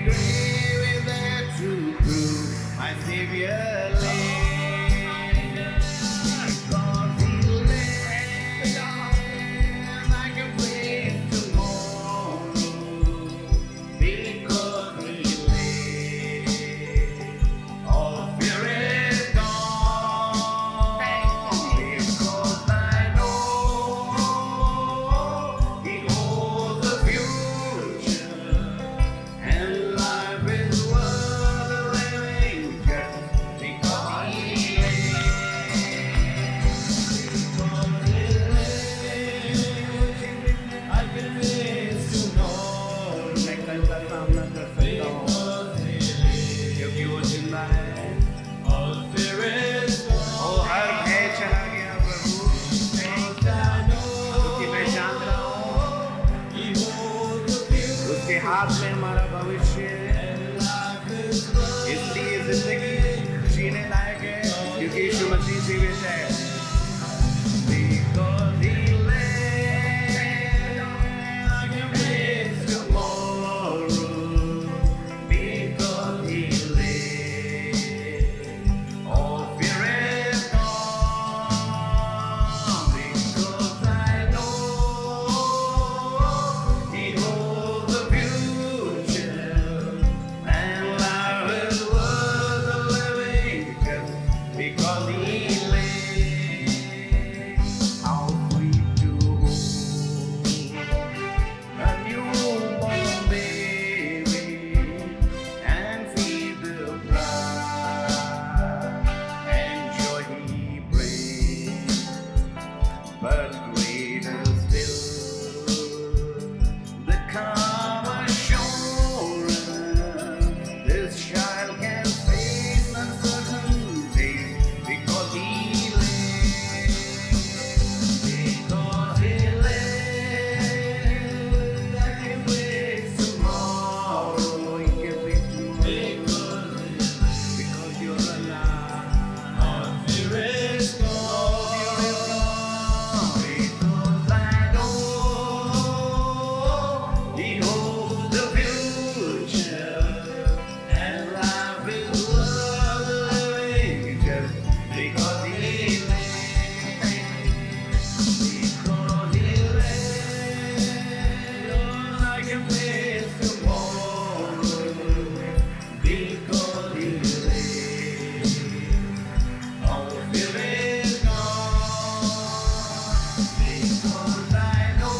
grave is there to prove my Savior lives. Because He lives, I can face tomorrow. Because He lives, all fear is gone. Because I know He holds the future, and life is worth living just because He lives. Because He lives, I can face tomorrow. मैं कल का सामना कर सकता हूँ क्योंकि वो जिंदा है। All fear is gone. ओ हर भय चला गया प्रभु, क्योंकि मैं जानता हूँ उसके हाथ में हमारा भविष्य है। इसलिए जिंदगी जीने लायक है क्योंकि यीशु मसीह जीवित है। Because He lives, I can face tomorrow. Because He lives, all fear is gone. Because I know He holds the future, and life is worth living just because He lives. How sweet to hold a newborn baby and feed the bride, and joy He brings. But greater still, the calm assurance this child can face uncertainty because He lives. Because He lives, I can face tomorrow. He can face tomorrow. Because You're alive. All fear is gone. Because I know He holds the future, and life is worth living just because He lives. Because He lives, I can face tomorrow. Because He lives, all fear is gone. Because I know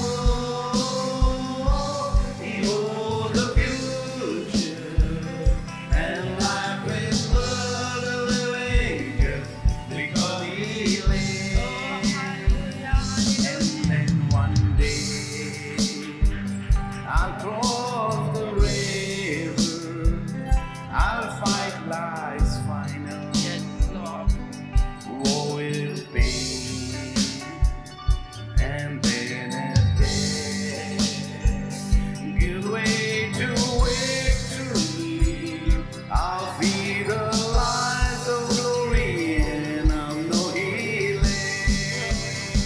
He holds the future, and life is worth living just because He lives. And then one day I'll cross the river, I'll fight life's final war with pain, and then at death give way to victory. I'll see the light of glory, and I'll know He lives.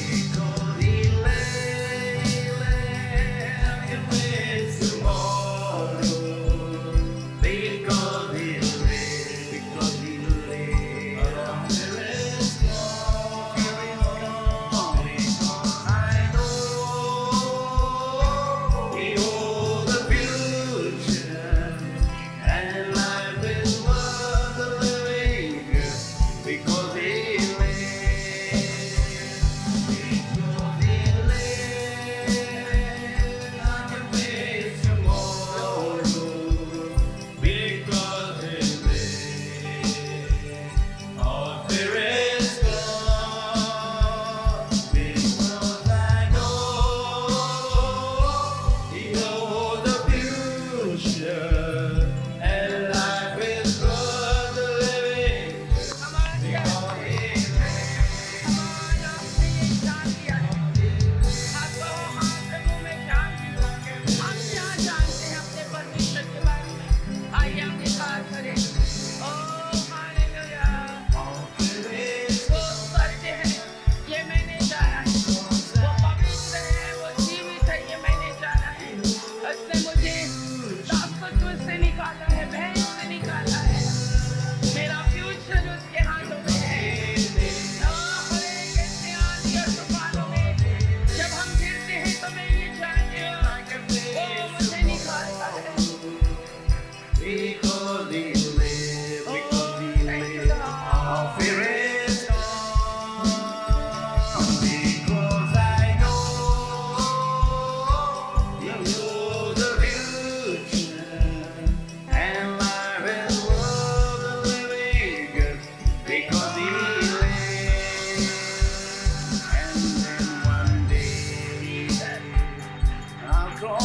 Because He lives, I can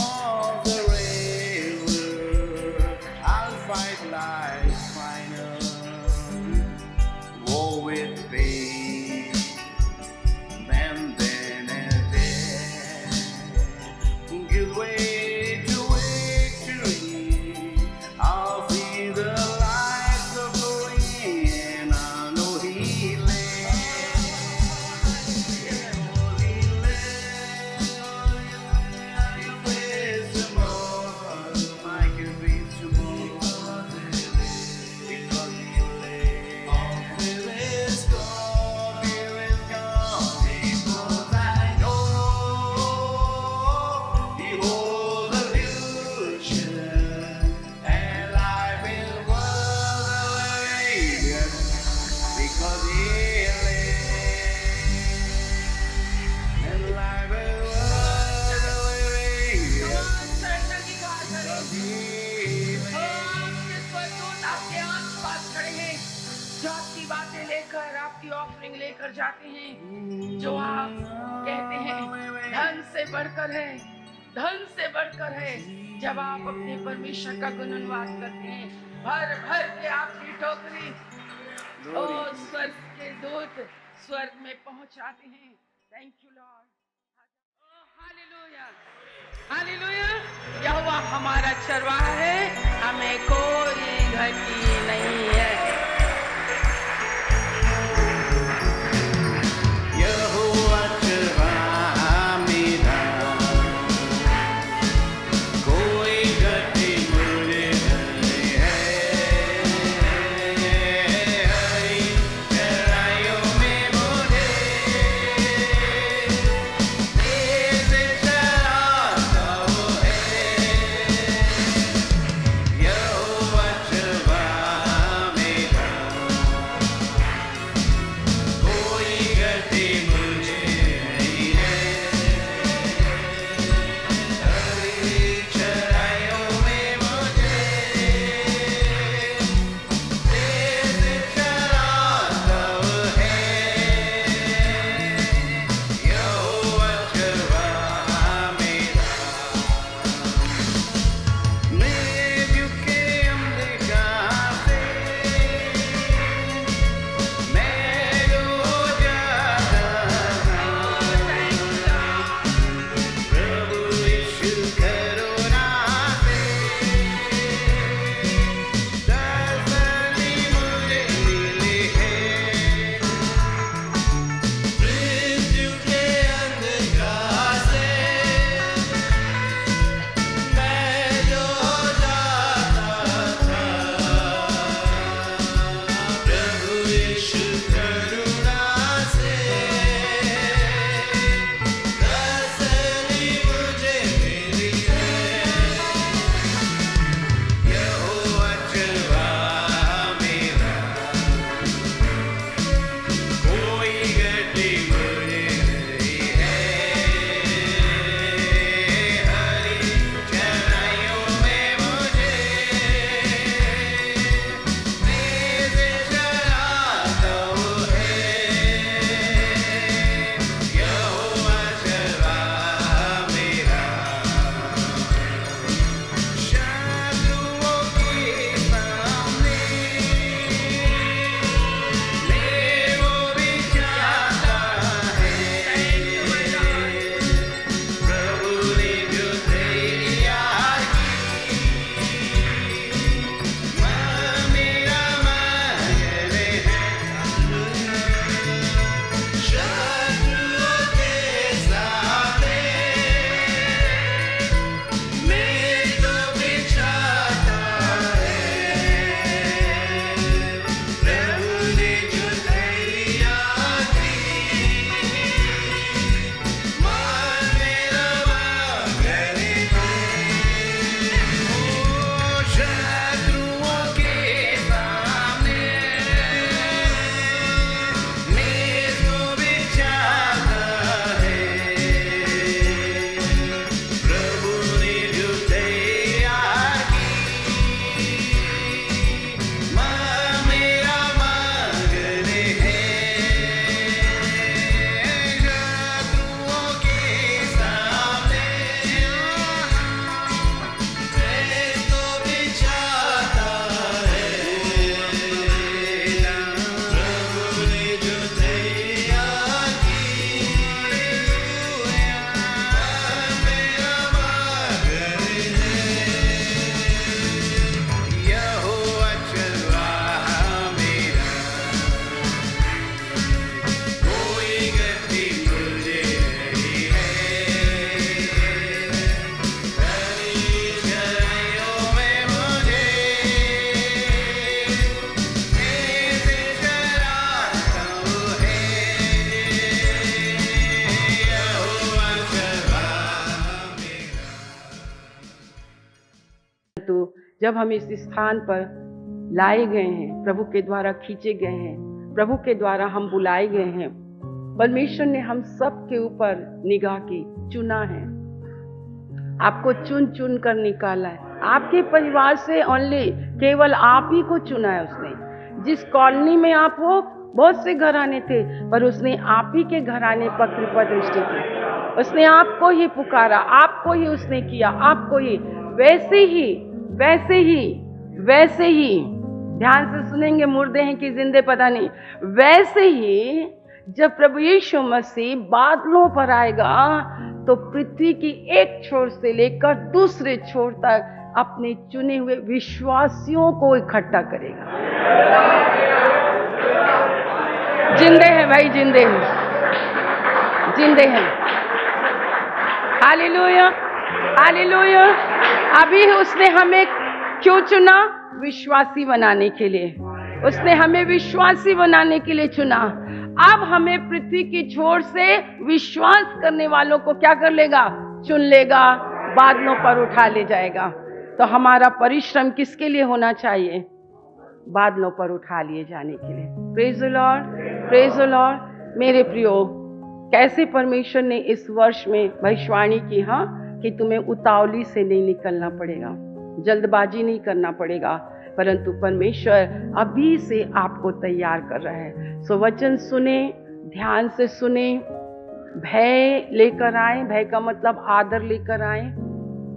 along the river, I'll fight life's final war with pain. Then and there, give way to victory. I'll see the lights of glory, and I know He lives. He lives. Tomorrow, I can be tomorrow, because He lives. All fear is gone, fear is gone, because I know He holds the future, and life is worth the living, because He lives. And life is worth the living, because He जो आपकी बातें लेकर आपकी offering लेकर जाते हैं, जो आप कहते हैं धन से बढ़कर है, धन से बढ़कर है। जब आप अपने परमेश्वर का गुणगान करते हैं, भर भर के आपकी टोकरी ओ स्वर्ग के दूत स्वर्ग में पहुंचाते हैं। Thank you Lord. Hallelujah, hallelujah. यहोवा हमारा चरवाहा है, हमें कोई घटी नहीं है। यहोवा चरवाहा मेरा, कोई घटी मुझे नहीं है। चराइयों में मुझे तेज चराता वो है। यहोवा चरवाहा परंतु जब हम इस स्थान पर लाए गए हैं, प्रभु के द्वारा खींचे गए हैं, प्रभु के द्वारा हम बुलाए गए हैं, परमेश्वर ने हम सब के ऊपर निगाह की, चुना है, आपको चुन चुन कर निकाला है। आपके परिवार से ओनली केवल आप ही को चुना है उसने। जिस कॉलोनी में आप हो, बहुत से घराने थे, पर उसने आप ही के घराने पर कृपा दृष्टि की। उसने आपको ही पुकारा, आपको ही उसने किया, आपको ही। वैसे ही ध्यान से सुनेंगे, मुर्दे हैं कि जिंदे पता नहीं। वैसे ही जब प्रभु यीशु मसीह बादलों पर आएगा तो पृथ्वी की एक छोर से लेकर दूसरे छोर तक अपने चुने हुए विश्वासियों को इकट्ठा करेगा। जिंदे हैं भाई, जिंदे हैं। Hallelujah, hallelujah. अभी उसने हमें क्यों चुना? विश्वासी बनाने के लिए। उसने हमें विश्वासी बनाने के लिए चुना। अब हमें पृथ्वी की छोर से विश्वास करने वालों को क्या कर लेगा? चुन लेगा, बादलों पर उठा ले जाएगा। तो हमारा परिश्रम किसके लिए होना चाहिए? बादलों पर उठा लिए जाने के लिए। Praise the Lord, praise the Lord. मेरे प्रियो, कैसे परमेश्वर ने इस वर्ष में भविष्यवाणी की, कि तुम्हें उतावली से नहीं निकलना पड़ेगा, जल्दबाजी नहीं करना पड़ेगा, परंतु परमेश्वर अभी से आपको तैयार कर रहा है। सो वचन सुने, ध्यान से सुने, भय लेकर आए। भय का मतलब आदर लेकर आए।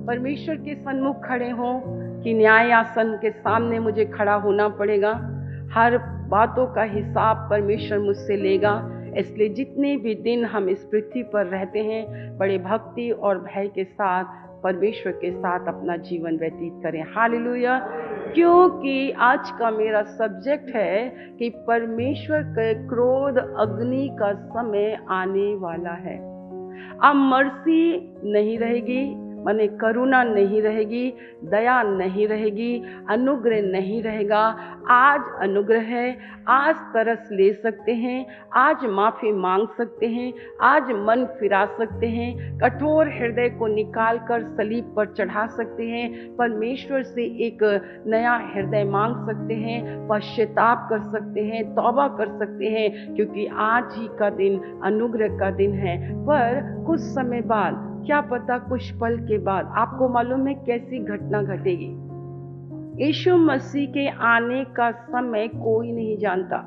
परमेश्वर के सन्मुख खड़े हों कि न्याय आसन के सामने मुझे खड़ा होना पड़ेगा। हर बातों का हिसाब परमेश्वर मुझसे लेगा। इसलिए जितने भी दिन हम इस पृथ्वी पर रहते हैं, बड़े भक्ति और भय के साथ परमेश्वर के साथ अपना जीवन व्यतीत करें। हालेलुया। क्योंकि आज का मेरा सब्जेक्ट है कि परमेश्वर के क्रोध अग्नि का समय आने वाला है। अब मर्सी नहीं रहेगी, माने करुणा नहीं रहेगी, दया नहीं रहेगी, अनुग्रह नहीं रहेगा। आज अनुग्रह है, आज तरस ले सकते हैं, आज माफ़ी मांग सकते हैं, आज मन फिरा सकते हैं, कठोर हृदय को निकाल कर सलीब पर चढ़ा सकते हैं, परमेश्वर से एक नया हृदय मांग सकते हैं, पश्चाताप कर सकते हैं, तौबा कर सकते हैं, क्योंकि आज ही का दिन अनुग्रह का दिन है। पर कुछ समय बाद, क्या पता कुछ पल के बाद, आपको मालूम है कैसी घटना घटेगी। यीशु मसीह के आने का समय कोई नहीं जानता,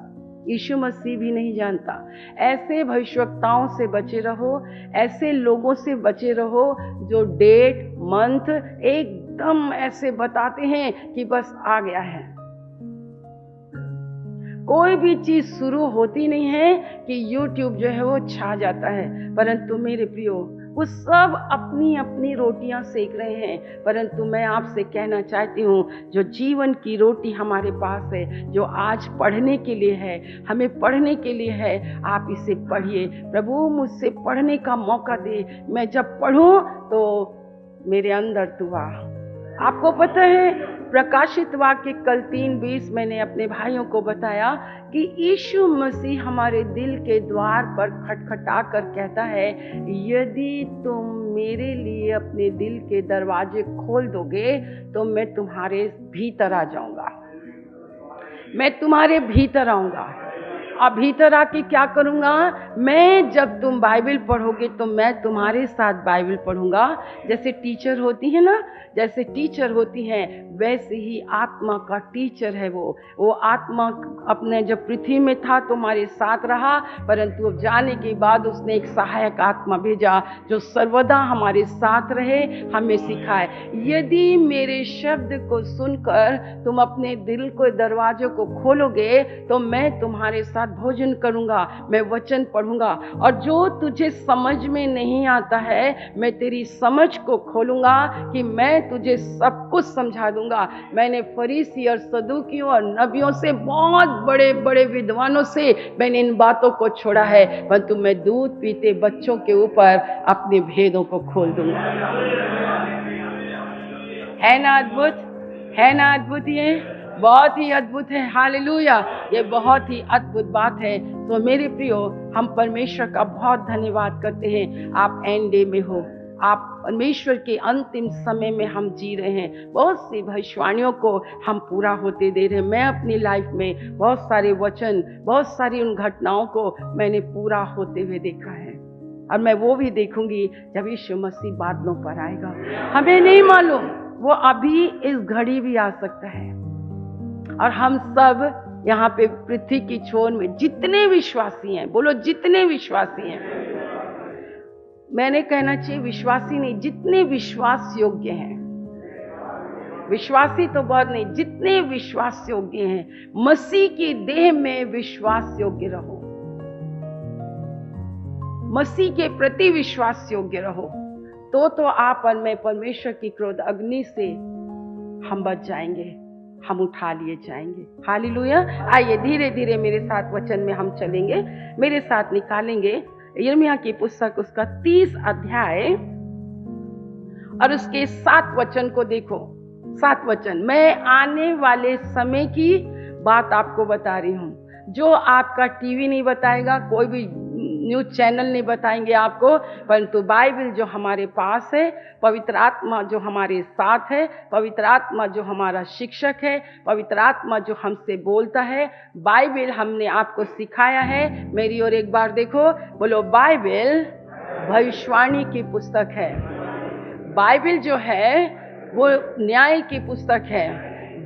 यीशु मसीह भी नहीं जानता। ऐसे भविष्यवक्ताओं से बचे रहो, ऐसे लोगों से बचे रहो जो डेट मंथ एकदम ऐसे बताते हैं कि बस आ गया है। कोई भी चीज शुरू होती नहीं है कि YouTube जो है वो छा जाता है। परंतु मेरे प्रियो, वो सब अपनी अपनी रोटियां सेक रहे हैं, परंतु मैं आपसे कहना चाहती हूँ, जो जीवन की रोटी हमारे पास है, जो आज पढ़ने के लिए है, हमें पढ़ने के लिए है, आप इसे पढ़िए। प्रभु मुझसे पढ़ने का मौका दे, मैं जब पढ़ूं तो मेरे अंदर तू आ। आपको पता है, प्रकाशित वाक्य कल 3:20 मैंने अपने भाइयों को बताया कि यीशु मसीह हमारे दिल के द्वार पर खटखटा कर कहता है, यदि तुम मेरे लिए अपने दिल के दरवाजे खोल दोगे तो मैं तुम्हारे भीतर आ जाऊंगा, मैं तुम्हारे भीतर आऊंगा। अब भीतर आके क्या करूंगा? मैं जब तुम बाइबल पढ़ोगे तो मैं तुम्हारे साथ बाइबल पढ़ूंगा। जैसे टीचर होती है ना, जैसे टीचर होती हैं, वैसे ही आत्मा का टीचर है वो आत्मा अपने जब पृथ्वी में था तुम्हारे साथ रहा, परंतु अब जाने के बाद उसने एक सहायक आत्मा भेजा जो सर्वदा हमारे साथ रहे, हमें सिखाए। यदि मेरे शब्द को सुनकर तुम अपने दिल को दरवाजों को खोलोगे तो मैं तुम्हारे साथ भोजन करूंगा, मैं वचन पढ़ूंगा, और जो तुझे समझ में नहीं आता है मैं तेरी समझ को खोलूंगा कि मैं तुझे सब कुछ समझा दूंगा। मैंने फरीसी और सदूकियों और नबियों से, बहुत बड़े बड़े विद्वानों से मैंने इन बातों को छोड़ा है, परंतु मैं दूध पीते बच्चों के ऊपर अपने भेदों को खोल दूंगा। है ना अद्भुत? है ना अद्भुत? ये बहुत ही अद्भुत है। हालेलुया, ये बहुत ही अद्भुत बात है। तो मेरे प्रियो, हम परमेश्वर का बहुत धन्यवाद करते हैं। आप एंड डे में हो, आप परमेश्वर के अंतिम समय में हम जी रहे हैं। बहुत सी भविष्यवाणियों को हम पूरा होते दे रहे हैं। मैं अपनी लाइफ में बहुत सारे वचन, बहुत सारी उन घटनाओं को मैंने पूरा होते हुए देखा है, और मैं वो भी देखूंगी जब यीशु मसीह बादलों पर आएगा। हमें नहीं मालूम, वो अभी इस घड़ी भी आ सकता है। और हम सब यहाँ पे पृथ्वी की छोर में जितने विश्वासी हैं, बोलो जितने विश्वासी हैं, मैंने कहना चाहिए विश्वासी नहीं, जितने विश्वास योग्य हैं, विश्वासी तो बहुत नहीं, जितने विश्वास योग्य हैं, मसीह की देह में विश्वास योग्य रहो, मसीह के प्रति विश्वास योग्य रहो, तो आप और मैं परमेश्वर की क्रोध अग्नि से हम बच जाएंगे, हम उठा लिए जाएंगे। हालेलुया। आइए धीरे धीरे मेरे साथ वचन में हम चलेंगे, मेरे साथ निकालेंगे यिर्मयाह की पुस्तक उसका 30 अध्याय और उसके 7 वचन को देखो। 7 वचन, मैं आने वाले समय की बात आपको बता रही हूं, जो आपका टीवी नहीं बताएगा, कोई भी न्यूज चैनल नहीं बताएंगे आपको, परंतु बाइबल जो हमारे पास है, पवित्र आत्मा जो हमारे साथ है, पवित्र आत्मा जो हमारा शिक्षक है, पवित्र आत्मा जो हमसे बोलता है, बाइबल हमने आपको सिखाया है। मेरी ओर एक बार देखो, बोलो बाइबल भविष्यवाणी की पुस्तक है। बाइबल जो है वो न्याय की पुस्तक है।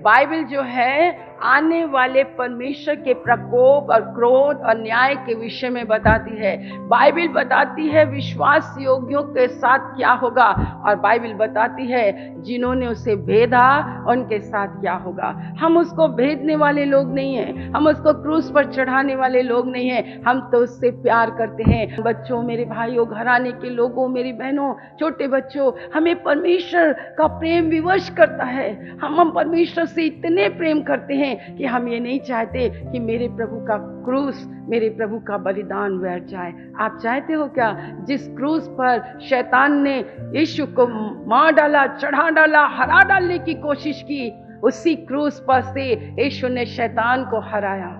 बाइबल जो है आने वाले परमेश्वर के प्रकोप और क्रोध और न्याय के विषय में बताती है। बाइबल बताती है विश्वास योग्यों के साथ क्या होगा, और बाइबल बताती है जिन्होंने उसे भेदा उनके साथ क्या होगा। हम उसको भेदने वाले लोग नहीं हैं, हम उसको क्रूस पर चढ़ाने वाले लोग नहीं हैं, हम तो उससे प्यार करते हैं। बच्चों, मेरे भाइयों, घराने के लोगों, मेरी बहनों, छोटे बच्चों, हमें परमेश्वर का प्रेम विवश करता है। हम परमेश्वर से इतने प्रेम करते हैं कि हम ये नहीं चाहते कि मेरे प्रभु का क्रूस, मेरे प्रभु का बलिदान व्यर्थ जाए। आप चाहते हो क्या जिस क्रूस पर शैतान ने यीशु को मार डाला, चढ़ा डाला, हरा डालने की कोशिश की, उसी क्रूस पर से यीशु ने शैतान को हराया।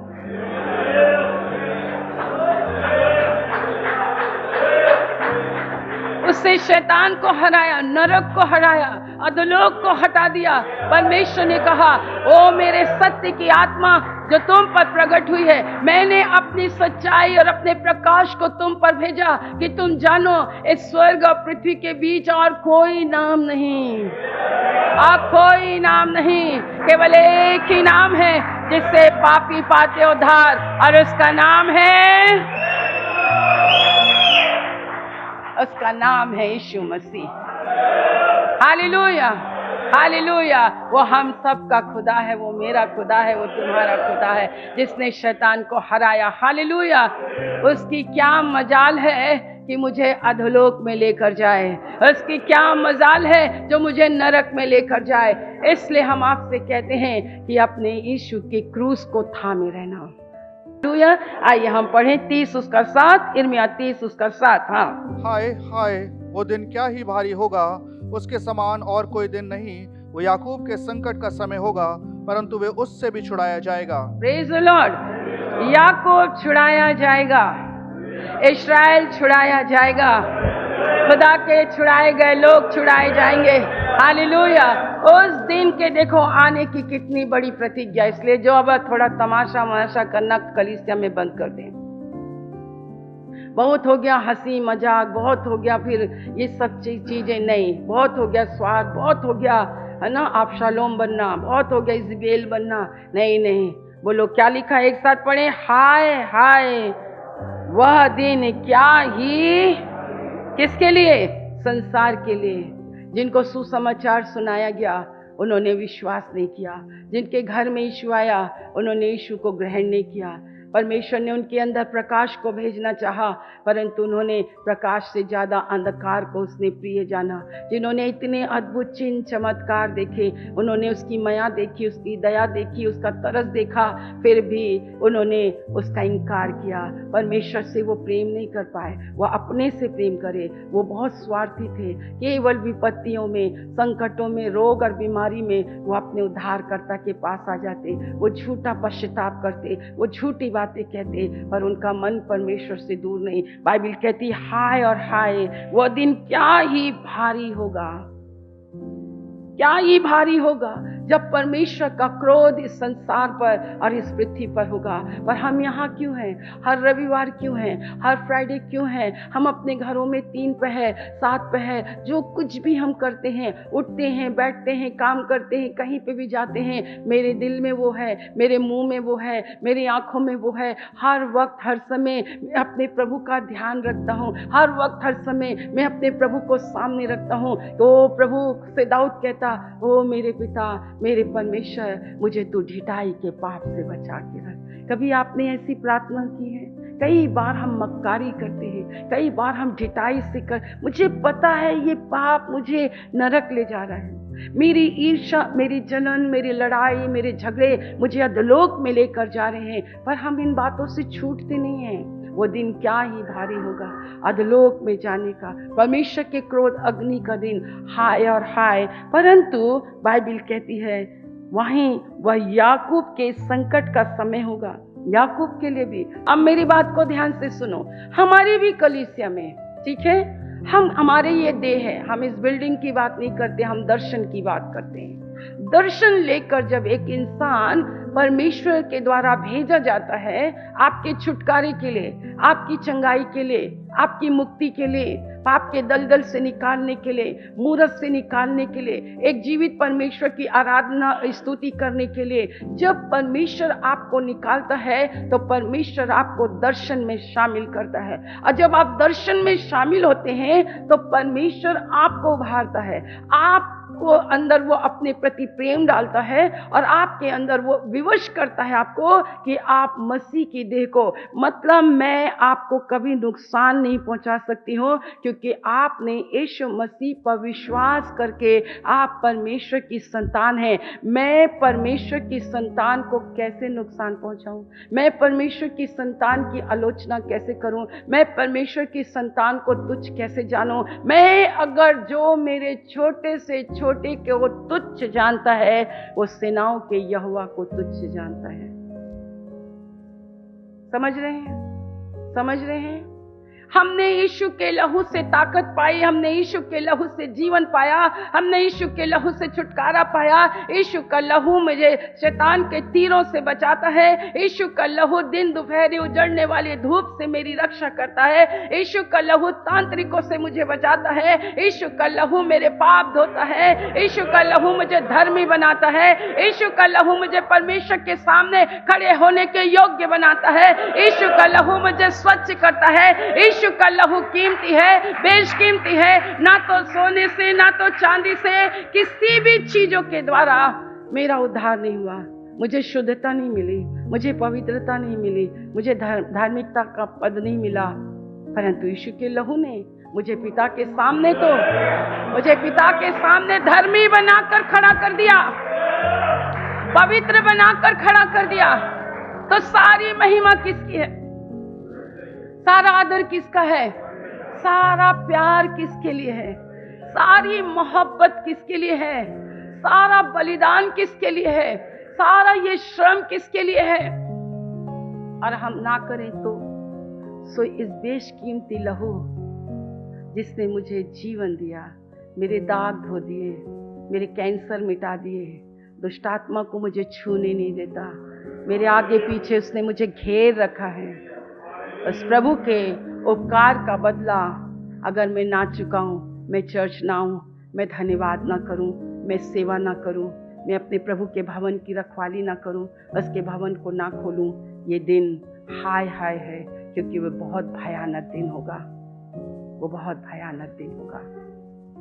उससे शैतान को हराया, नरक को हराया, अधोलोक को हटा दिया। परमेश्वर ने कहा, ओ मेरे सत्य की आत्मा जो तुम पर प्रकट हुई है, मैंने अपनी सच्चाई और अपने प्रकाश को तुम पर भेजा कि तुम जानो इस स्वर्ग और पृथ्वी के बीच और कोई नाम नहीं, और कोई नाम नहीं, केवल एक ही नाम है जिससे पापी पाते उद्धार, और उसका नाम है, उसका नाम है यीशु मसीह। Hallelujah, hallelujah. वो हम सब का खुदा है, वो मेरा खुदा है, वो तुम्हारा खुदा है, जिसने शैतान को हराया। हालेलुया। उसकी क्या मजाल है कि मुझे अधोलोक में लेकर जाए, उसकी क्या मजाल है जो मुझे नरक में लेकर जाए। इसलिए हम आपसे कहते हैं कि अपने यीशु के क्रूस को थामे रहना। आइए हम पढ़ें 30 उसका 7, यिर्मयाह 30 उसका 7। हाँ, हाय हाय, वो दिन क्या ही भारी होगा, उसके समान और कोई दिन नहीं। वो याकूब के संकट का समय होगा, परंतु वे उससे भी छुड़ाया जाएगा। Praise the Lord. याकूब छुड़ाया जाएगा, इस्राएल छुड़ाया जाएगा, खुदा के छुड़ाए गए लोग छुड़ाए जाएंगे। हालेलुया। उस दिन के देखो आने की कितनी बड़ी प्रतिज्ञा। इसलिए जो अब थोड़ा तमाशा मनाशा करना कलीसिया में बंद कर दें। बहुत हो गया हंसी मजाक, बहुत हो गया फिर ये सब चीजें नहीं, बहुत हो गया स्वार्थ, बहुत हो गया है ना अबशालोम बनना, बहुत हो गया इज़बेल बनना। नहीं नहीं, बोलो क्या लिखा, एक साथ पढ़े, हाय हाय वह दिन क्या ही, किसके लिए, संसार के लिए। जिनको सुसमाचार सुनाया गया उन्होंने विश्वास नहीं किया, जिनके घर में यीशु आया उन्होंने यीशु को ग्रहण नहीं किया। परमेश्वर ने उनके अंदर प्रकाश को भेजना चाहा, परंतु उन्होंने प्रकाश से ज़्यादा अंधकार को उसने प्रिय जाना। जिन्होंने इतने अद्भुत चिन्ह चमत्कार देखे, उन्होंने उसकी माया देखी, उसकी दया देखी, उसका तरस देखा, फिर भी उन्होंने उसका इनकार किया। परमेश्वर से वो प्रेम नहीं कर पाए, वो अपने से प्रेम करे। वो बहुत स्वार्थी थे, केवल विपत्तियों में, संकटों में, रोग और बीमारी में वो अपने उद्धारकर्ता के पास आ जाते। वो झूठा पश्चाताप करते, वो झूठी बातें कहते, पर उनका मन परमेश्वर से दूर नहीं। बाइबल कहती हाय और हाय, वो दिन क्या ही भारी होगा, क्या ही भारी होगा जब परमेश्वर का क्रोध इस संसार पर और इस पृथ्वी पर होगा। पर हम यहाँ क्यों हैं? हर रविवार क्यों हैं? हर फ्राइडे क्यों हैं? हम अपने घरों में 3 पहर 7 पहर जो कुछ भी हम करते हैं, उठते हैं, बैठते हैं, काम करते हैं, कहीं पे भी जाते हैं, मेरे दिल में वो है, मेरे मुंह में वो है, मेरी आंखों में वो है। हर वक्त हर समय मैं अपने प्रभु का ध्यान रखता हूँ, हर वक्त हर समय मैं अपने प्रभु को सामने रखता हूँ। तो प्रभु से दाऊद कहता, ओ मेरे पिता, मेरे परमेश्वर, मुझे तू ढिठाई के पाप से बचा के रख। कभी आपने ऐसी प्रार्थना की है? कई बार हम मक्कारी करते हैं, कई बार हम ढिठाई से मुझे पता है ये पाप मुझे नरक ले जा रहा है, मेरी ईर्ष्या, मेरी जलन, मेरी लड़ाई, मेरे झगड़े मुझे अधोलोक में लेकर जा रहे हैं, पर हम इन बातों से छूटते नहीं हैं। वो दिन क्या ही भारी होगा अधोलोक में जाने का, परमेश्वर के क्रोध अग्नि का दिन, हाय और हाय। परंतु बाइबल कहती है वहीं वह याकूब के संकट का समय होगा, याकूब के लिए भी। अब मेरी बात को ध्यान से सुनो, हमारी भी कलीसिया में, ठीक है, हमारे ये देह है, हम इस बिल्डिंग की बात नहीं करते, हम दर्शन की बात करते हैं। दर्शन लेकर जब एक इंसान परमेश्वर के द्वारा भेजा जाता है आपके छुटकारे के लिए, आपकी चंगाई के लिए, आपकी मुक्ति के लिए, पाप के दलदल से निकालने के लिए, मूरत से निकालने के लिए, एक जीवित परमेश्वर की आराधना स्तुति करने के लिए, जब परमेश्वर आपको निकालता है तो परमेश्वर आपको दर्शन में शामिल करता है। और जब आप दर्शन में शामिल होते हैं तो परमेश्वर आपको उभारता है, आपको अंदर वो अपने प्रति प्रेम डालता है और आपके अंदर वो विवश करता है आपको कि आप मसीह की देह को, मतलब मैं आपको कभी नुकसान नहीं पहुंचा सकती हूँ, क्योंकि आपने यीशु मसीह पर विश्वास करके आप परमेश्वर की संतान हैं। मैं परमेश्वर की संतान को कैसे नुकसान पहुंचाऊं? मैं परमेश्वर की संतान की आलोचना कैसे करूं? मैं परमेश्वर की संतान को तुच्छ कैसे जानूं? मैं अगर जो मेरे छोटे से छोटे को तुच्छ जानता है, वो सेनाओं के यहोवा को तुच्छ जानता है। समझ रहे हैं? समझ रहे हैं? हमने यीशु के लहू से ताकत पाई, हमने यीशु के लहू से जीवन पाया, हमने यीशु के लहू से छुटकारा पाया। यीशु का लहू मुझे शैतान के तीरों से बचाता है। यीशु का लहू दिन दोपहर उजड़ने वाली धूप से मेरी रक्षा करता है। यीशु का लहू तांत्रिकों से मुझे बचाता है। यीशु का लहू मेरे पाप धोता है। यीशु का लहू मुझे धर्मी बनाता है। यीशु का लहू मुझे परमेश्वर के सामने खड़े होने के योग्य बनाता है। यीशु का लहू मुझे स्वच्छ करता है। यीशु का लहू कीमती है, बेशकीमती है, ना तो सोने से ना तो चांदी से, किसी भी चीजों के द्वारा मेरा उद्धार नहीं हुआ। मुझे शुद्धता नहीं मिली, मुझे पवित्रता नहीं मिली, मुझे धार्मिकता का पद नहीं मिला, परंतु यीशु के लहू ने मुझे पिता के सामने धर्मी बनाकर खड़ा कर दिया, पवित्र बनाकर खड़ा कर दिया। तो सारी महिमा किसकी है? सारा आदर किसका है? सारा प्यार किसके लिए है? सारी मोहब्बत किसके लिए है? सारा बलिदान किसके लिए है? सारा ये श्रम किसके लिए है? और हम ना करें तो सो इस बेशकीमती लहू जिसने मुझे जीवन दिया, मेरे दाग धो दिए, मेरे कैंसर मिटा दिए, दुष्ट आत्मा को मुझे छूने नहीं देता, मेरे आगे पीछे उसने मुझे घेर रखा है। उस प्रभु के उपकार का बदला अगर मैं ना चुकाऊं, मैं चर्च ना आऊं, मैं धन्यवाद ना करूं, मैं सेवा ना करूं, मैं अपने प्रभु के भवन की रखवाली ना करूं, उसके भवन को ना खोलूं, ये दिन हाय हाय है, क्योंकि वो बहुत भयानक दिन होगा, वो बहुत भयानक दिन होगा।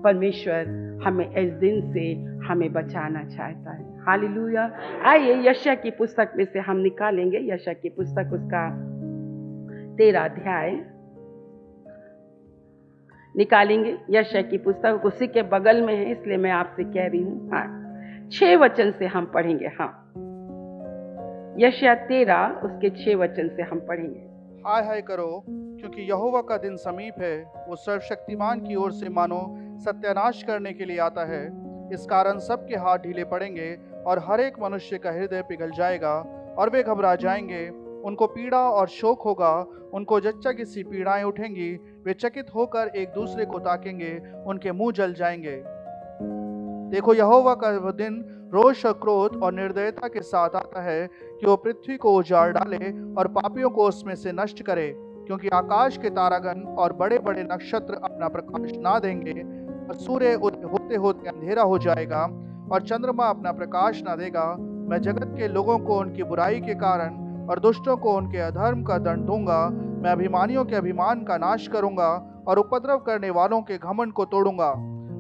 परमेश्वर हमें इस दिन से हमें बचाना चाहता है। हालेलुया। आइए यशायाह की पुस्तक में से हम निकालेंगे, यशायाह की पुस्तक उसका 13 अध्याय निकालेंगे। यशायाह की पुस्तक उसी के बगल में है, इसलिए मैं आपसे कह रही हूँ। हाँ, 6 वचन से हम पढ़ेंगे। हाँ, यशायाह 13 उसके 6 वचन से हम पढ़ेंगे। हाय हाय करो, क्योंकि यहोवा का दिन समीप है। वो सर्वशक्तिमान की ओर से मानो सत्यानाश करने के लिए आता है। इस कारण सबके हाथ ढीले पड़ेंगे और हर एक मनुष्य का हृदय पिघल जाएगा और वे घबरा जाएंगे। उनको पीड़ा और शोक होगा, उनको जच्चा की सी पीड़ाएं उठेंगी। वे चकित होकर एक दूसरे को ताकेंगे, उनके मुंह जल जाएंगे। देखो, यहोवा का वह दिन रोष और क्रोध और निर्दयता के साथ आता है कि वो पृथ्वी को उजाड़ डाले और पापियों को उसमें से नष्ट करे, क्योंकि आकाश के तारागण और बड़े बड़े नक्षत्र अपना प्रकाश ना देंगे, और सूर्य होते होते अंधेरा हो जाएगा, और चंद्रमा अपना प्रकाश ना देगा। मैं जगत के लोगों को उनकी बुराई के कारण और दुष्टों को उनके अधर्म का दंड दूंगा। मैं अभिमानियों के अभिमान का नाश करूंगा और उपद्रव करने वालों के घमंड को तोड़ूंगा।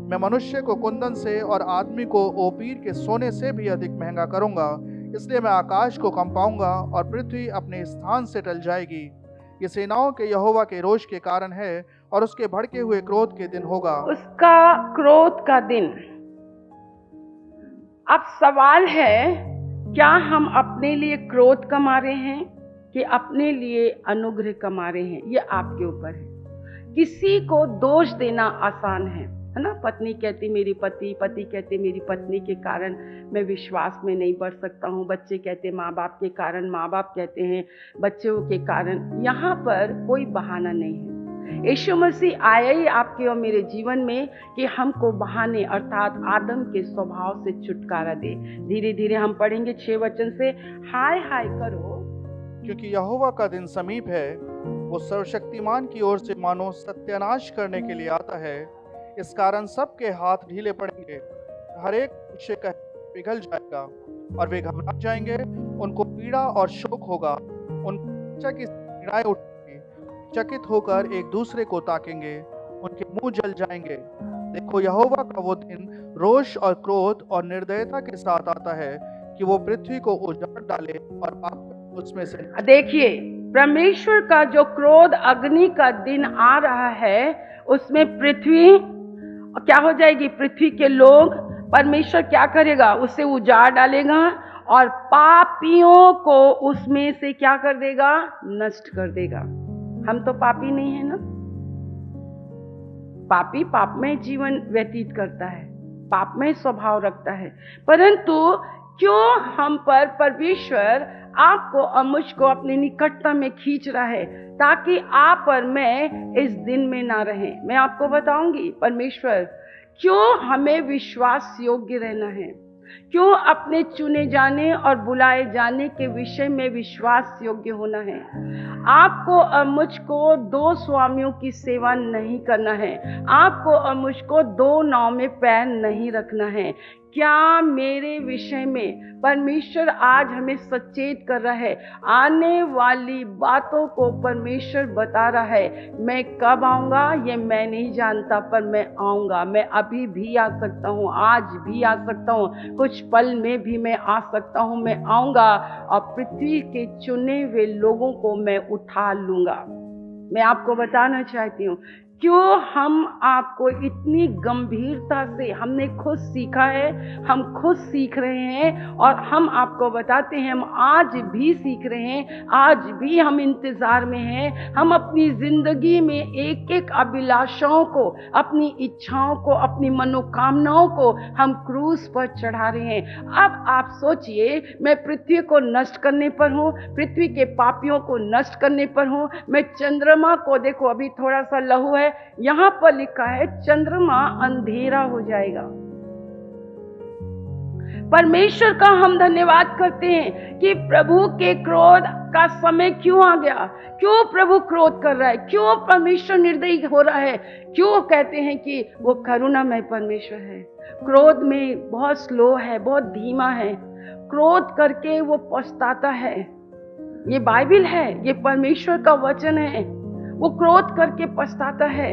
मैं मनुष्य को कुंदन से और आदमी को ओपीर के सोने से भी अधिक महंगा करूंगा। इसलिए मैं आकाश को कंपाऊंगा और पृथ्वी अपने स्थान से टल जाएगी। ये सेनाओं के यहोवा के रोष के कारण है और उसके भड़के हुए क्रोध के दिन होगा। उसका क्रोध का दिन। अब सवाल है, क्या हम अपने लिए क्रोध कमा रहे हैं कि अपने लिए अनुग्रह कमा रहे हैं? ये आपके ऊपर है। किसी को दोष देना आसान है ना? पत्नी कहती मेरी पति, पति कहते मेरी पत्नी के कारण मैं विश्वास में नहीं बढ़ सकता हूँ, बच्चे कहते माँ बाप के कारण, माँ बाप कहते हैं बच्चों के कारण। यहाँ पर कोई बहाना नहीं है। यीशु मसीह आया ही आपके और मेरे जीवन में कि हमको बहाने अर्थात आदम के स्वभाव से छुटकारा दे। धीरे धीरे हम पढ़ेंगे 6 वचन से। हाय हाय करो, क्योंकि यहोवा का दिन समीप है। वो सर्वशक्तिमान की ओर से मानो सत्यानाश करने के लिए आता है। इस कारण सबके हाथ ढीले पड़ेंगे, हर एक उसे पिघल जाएगा और वे घबरा जाएंगे। उनको पीड़ा और शोक होगा, उनको की पीड़ाएं उठेंगी, चकित होकर एक दूसरे को ताकेंगे, उनके मुंह जल जाएंगे। देखो, यहोवा का वो दिन रोष और क्रोध और निर्दयता के साथ आता है कि वो पृथ्वी को उजाड़ डाले और पाप उसमें से। देखिए, परमेश्वर का जो क्रोध अग्नि का दिन आ रहा है, उसमें पृथ्वी क्या हो जाएगी? पृथ्वी के लोग, परमेश्वर क्या करेगा? उसे उजाड़ डालेगा और पापियों को उसमें से क्या कर देगा? नष्ट कर देगा। हम तो पापी नहीं है ना? पापी पाप में जीवन व्यतीत करता है, पाप में स्वभाव रखता है, परंतु क्यों हम पर परमेश्वर आपको और मुझको अपनी निकटता में खींच रहा है ताकि आप और मैं इस दिन में ना रहें। मैं आपको बताऊंगी परमेश्वर क्यों हमें विश्वास योग्य रहना है, क्यों अपने चुने जाने और बुलाए जाने के विषय में विश्वास योग्य होना है। आपको और मुझको 2 स्वामियों की सेवा नहीं करना है, आपको और मुझको 2 नाव में पैर नहीं रखना है। क्या मेरे विषय में परमेश्वर आज हमें सचेत कर रहा है? आने वाली बातों को परमेश्वर बता रहा है। मैं कब आऊँगा ये मैं नहीं जानता, पर मैं आऊँगा। मैं अभी भी आ सकता हूँ, आज भी आ सकता हूँ, कुछ पल में भी मैं आ सकता हूँ। मैं आऊँगा और पृथ्वी के चुने हुए लोगों को मैं उठा लूँगा। मैं आपको बताना चाहती हूँ क्यों हम आपको इतनी गंभीरता से, हमने खुद सीखा है, हम खुद सीख रहे हैं और हम आपको बताते हैं, हम आज भी सीख रहे हैं, आज भी हम इंतजार में हैं। हम अपनी जिंदगी में एक एक अभिलाषाओं को, अपनी इच्छाओं को, अपनी मनोकामनाओं को हम क्रूस पर चढ़ा रहे हैं। अब आप सोचिए, मैं पृथ्वी को नष्ट करने पर हूँ, पृथ्वी के पापियों को नष्ट करने पर हूँ। मैं चंद्रमा को, देखो अभी थोड़ा सा लहू है, यहां पर लिखा है चंद्रमा अंधेरा हो जाएगा। परमेश्वर का हम धन्यवाद करते हैं कि प्रभु के क्रोध का समय क्यों आ गया, क्यों प्रभु क्रोध कर रहा है, क्यों परमेश्वर निर्दयी हो रहा है, क्यों कहते हैं कि वो करुणामय परमेश्वर है। क्रोध में बहुत स्लो है, बहुत धीमा है, क्रोध करके वो पछताता है। ये बाइबल है, ये परमेश्वर का वचन है। वो क्रोध करके पछताता है।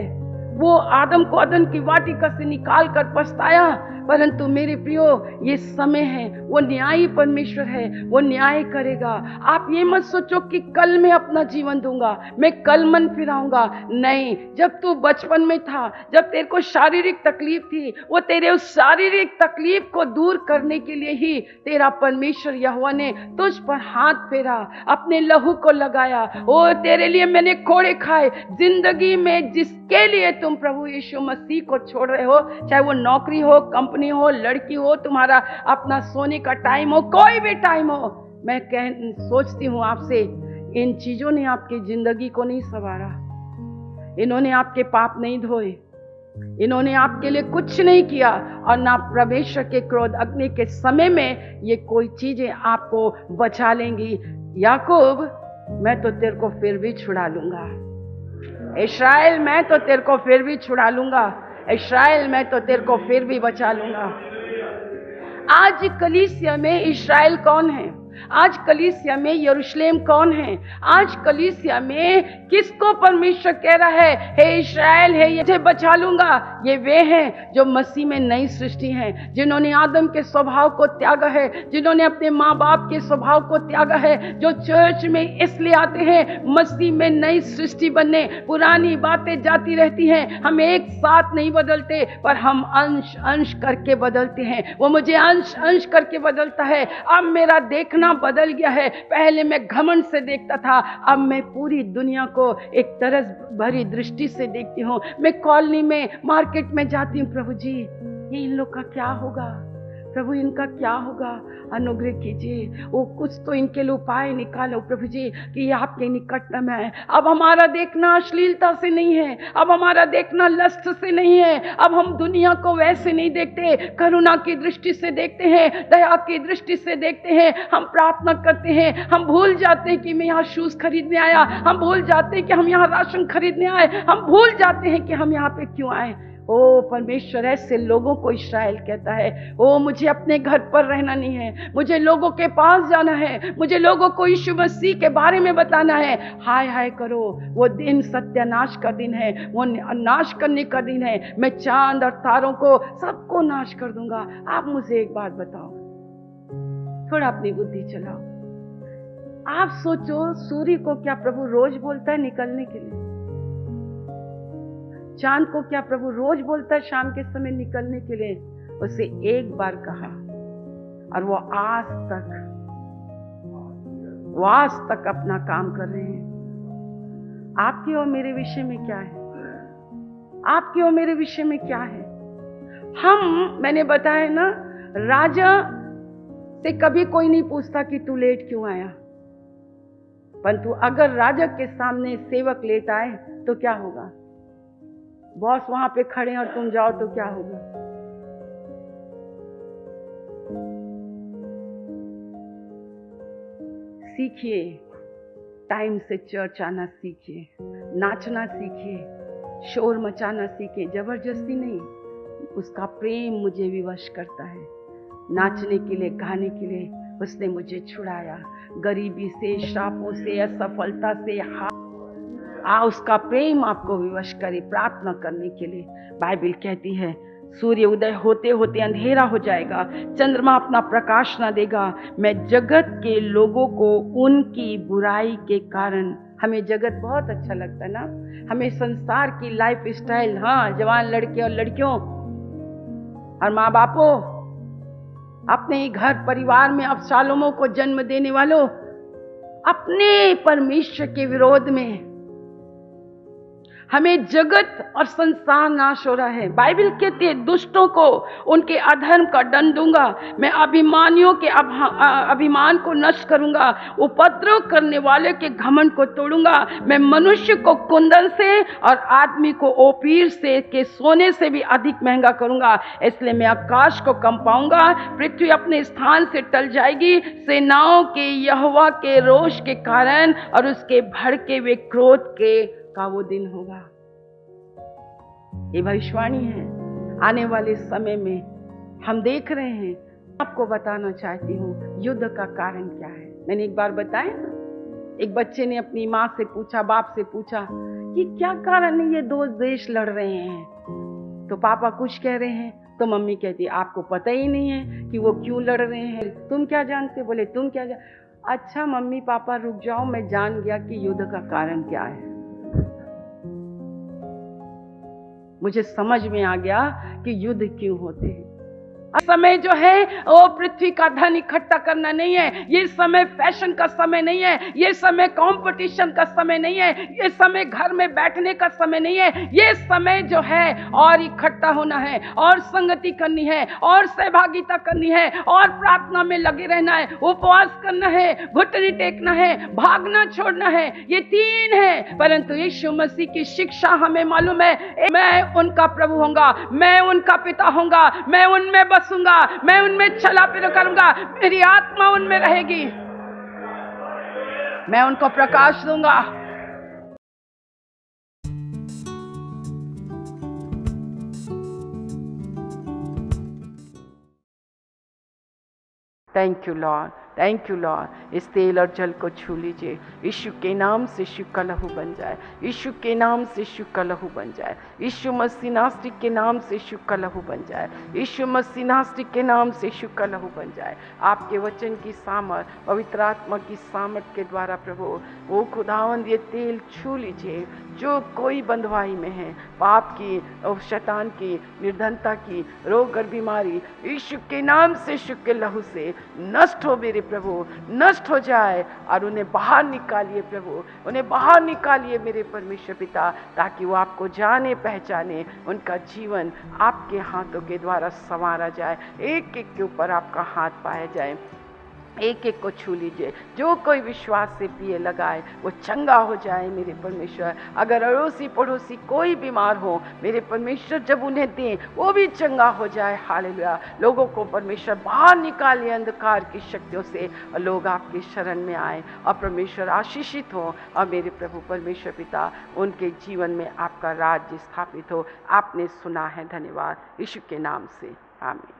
वो आदम को अदन की वाटिका से निकाल कर पछताया, परंतु मेरे प्रियो ये समय है, वो न्यायी परमेश्वर है, वो न्याय करेगा। आप ये मत सोचो कि कल मैं अपना जीवन दूंगा, मैं कल मन फिराऊंगा। नहीं, जब तू बचपन में था, जब तेरे को शारीरिक तकलीफ थी, वो तेरे उस शारीरिक तकलीफ को दूर करने के लिए ही तेरा परमेश्वर यहोवा ने तुझ पर हाथ फेरा, अपने लहू को लगाया। ओ तेरे लिए मैंने कोड़े खाए। जिंदगी में जिसके लिए तुम प्रभु यीशु मसीह को छोड़ रहे हो, चाहे वो नौकरी हो, कंपनी हो, लड़की हो, तुम्हारा अपना सोने का टाइम हो, कोई भी टाइम हो, मैं सोचती हूँ आपसे, इन चीजों ने आपकी जिंदगी को नहीं संवारा, इन्होंने आपके पाप नहीं धोए, इन्होंने आपके लिए कुछ नहीं किया, और ना परमेश्वर के क्रोध अग्नि के समय में ये कोई चीजें आपको बचा लेंगी। याकूब, मैं तो तेरे को फिर भी छुड़ा लूंगा। इस्राएल, मैं तो तेरे को फिर भी छुड़ा लूंगा। इस्राएल, मैं तो तेरे को फिर भी बचा लूंगा। आज कलीसिया में इस्राएल कौन है? आज कलीसिया में यरूशलेम कौन है? आज कलीसिया में किसको परमेश्वर कह रहा है, हे इस्राएल, हे ये बचा लूंगा? ये वे हैं जो मसीह में नई सृष्टि हैं, जिन्होंने आदम के स्वभाव को त्यागा है, जिन्होंने अपने माँ बाप के स्वभाव को त्यागा है, जो चर्च में इसलिए आते हैं मसीह में नई सृष्टि बनने। पुरानी बातें जाती रहती हैं, हम एक साथ नहीं बदलते, पर हम अंश अंश करके बदलते हैं। वो मुझे अंश अंश करके बदलता है। अब मेरा देखना बदल गया है। पहले मैं घमंड से देखता था, अब मैं पूरी दुनिया को एक तरस भरी दृष्टि से देखती हूँ। मैं कॉलोनी में, मार्केट में जाती हूँ, प्रभु जी ये इन लोग का क्या होगा, प्रभु इनका क्या होगा, अनुग्रह कीजिए, वो कुछ तो इनके लिए उपाय निकालो प्रभु जी कि ये आपके निकट में है। अब हमारा देखना अश्लीलता से नहीं है, अब हमारा देखना लस्ट से नहीं है, अब हम दुनिया को वैसे नहीं देखते, करुणा की दृष्टि से देखते हैं, दया की दृष्टि से देखते हैं। हम प्रार्थना करते हैं, हम भूल जाते हैं कि मैं यहाँ शूज खरीदने आया, हम भूल जाते हैं कि हम यहाँ राशन खरीदने आए, हम भूल जाते हैं कि हम यहाँ पे क्यों आए। ओ परमेश्वर, ऐसे लोगों को इस्राएल कहता है, ओ मुझे अपने घर पर रहना नहीं है, मुझे लोगों के पास जाना है, मुझे लोगों को यीशु मसीह के बारे में बताना है। हाय हाय करो, वो दिन सत्यानाश का दिन है, वो नाश करने का दिन है। मैं चांद और तारों को सबको नाश कर दूंगा। आप मुझे एक बात बताओ, थोड़ा अपनी बुद्धि चलाओ। आप सोचो, सूर्य को क्या प्रभु रोज बोलता है निकलने के लिए? चांद को क्या प्रभु रोज बोलता है शाम के समय निकलने के लिए? उसे एक बार कहा, और वो आज तक अपना काम कर रहे हैं। आपके और मेरे विषय में क्या है? आपके और मेरे विषय में क्या है? मैंने बताया ना, राजा से कभी कोई नहीं पूछता कि तू लेट क्यों आया, परंतु अगर राजा के सामने सेवक लेट आए तो क्या होगा? बॉस वहां पे खड़े हैं और तुम जाओ तो क्या होगा? सीखिए, टाइम से चर्च आना सीखिए, नाचना सीखिए, शोर मचाना सीखिए, जबरदस्ती नहीं। उसका प्रेम मुझे विवश करता है। नाचने के लिए, गाने के लिए उसने मुझे छुड़ाया, गरीबी से, श्रापों से, असफलता से। उसका प्रेम आपको विवश करे प्रार्थना करने के लिए। बाइबल कहती है, सूर्य उदय होते होते अंधेरा हो जाएगा, चंद्रमा अपना प्रकाश ना देगा। मैं जगत के लोगों को उनकी बुराई के कारण, हमें जगत बहुत अच्छा लगता है ना, हमें संसार की लाइफ स्टाइल, हाँ, जवान लड़के और लड़कियों और माँ बापों, अपने ही घर परिवार में अबशालोमों को जन्म देने वालों, अपने परमेश्वर के विरोध में हमें जगत और संसार नाश हो रहा है। बाइबल कहती है, दुष्टों को उनके अधर्म का दंड दूंगा, मैं अभिमानियों के अभिमान को नष्ट करूंगा, उपद्रव करने वाले के घमंड को तोड़ूंगा। मैं मनुष्य को कुंदन से और आदमी को ओपीर से के सोने से भी अधिक महंगा करूंगा। इसलिए मैं आकाश को कंपाऊंगा, पृथ्वी अपने स्थान से टल जाएगी, सेनाओं के यहोवा के रोष के कारण और उसके भड़के हुए क्रोध का वो दिन होगा। ये भविष्यवाणी है। आने वाले समय में हम देख रहे हैं। आपको बताना चाहती हूँ युद्ध का कारण क्या है। मैंने एक बार बताया ना, एक बच्चे ने अपनी माँ से पूछा, बाप से पूछा कि क्या कारण है ये दो देश लड़ रहे हैं। तो पापा कुछ कह रहे हैं, तो मम्मी कहती आपको पता ही नहीं है कि वो क्यों लड़ रहे हैं, तुम क्या जानते? बोले तुम क्या अच्छा मम्मी पापा रुक जाओ, मैं जान गया कि युद्ध का कारण क्या है। मुझे समझ में आ गया कि युद्ध क्यों होते हैं। समय जो है वो पृथ्वी का धन इकट्ठा करना नहीं है। ये समय फैशन का समय नहीं है, ये समय कंपटीशन का समय नहीं है, ये समय घर में बैठने का समय नहीं है। ये समय जो है और इकट्ठा होना है, और संगति करनी है, और सहभागिता करनी है, और प्रार्थना में लगे रहना है, उपवास करना है, घुटने टेकना है, भागना छोड़ना है। ये 3 है। परंतु यीशु मसीह की शिक्षा हमें मालूम है, मैं उनका प्रभु होऊंगा, मैं उनका पिता होऊंगा, मैं उनमें बसूंगा, मैं उनमें चला फिर करूंगा, मेरी आत्मा उनमें रहेगी, मैं उनको प्रकाश दूंगा। Thank you Lord, thank you Lord. इस तेल और जल को छू लीजिए। यीशु के नाम से यीशु का लहू बन जाए, यीशु के नाम से यीशु का लहू बन जाए, यीशु मसीह नासरी के नाम से यीशु का लहू बन जाए, यीशु मसीह नासरी के नाम से यीशु का लहू बन जाए। आपके वचन की सामर्थ, पवित्र आत्मा की सामर्थ के द्वारा प्रभु वो खुदावंद ये तेल छू लीजिए। जो कोई बंधुआई में है, पाप की और शैतान की, निर्धनता की, रोग और बीमारी, यीशु के नाम से यीशु के लहू से नष्ट हो मेरे प्रभु, नष्ट हो जाए। और उन्हें बाहर निकालिए प्रभु, उन्हें बाहर निकालिए मेरे परमेश्वर पिता, ताकि वो आपको जाने पहचाने, उनका जीवन आपके हाथों के द्वारा संवारा जाए, एक एक के ऊपर आपका हाथ पाया जाए। एक एक को छू लीजिए। जो कोई विश्वास से पिए लगाए वो चंगा हो जाए मेरे परमेश्वर। अगर अड़ोसी पड़ोसी कोई बीमार हो मेरे परमेश्वर, जब उन्हें दें वो भी चंगा हो जाए। हालेलुया। लोगों को परमेश्वर बाहर निकालिए अंधकार की शक्तियों से, और लोग आपकी शरण में आए और परमेश्वर आशीषित हो। और मेरे प्रभु परमेश्वर पिता, उनके जीवन में आपका राज्य स्थापित हो। आपने सुना है, धन्यवाद। यीशु के नाम से आमीन।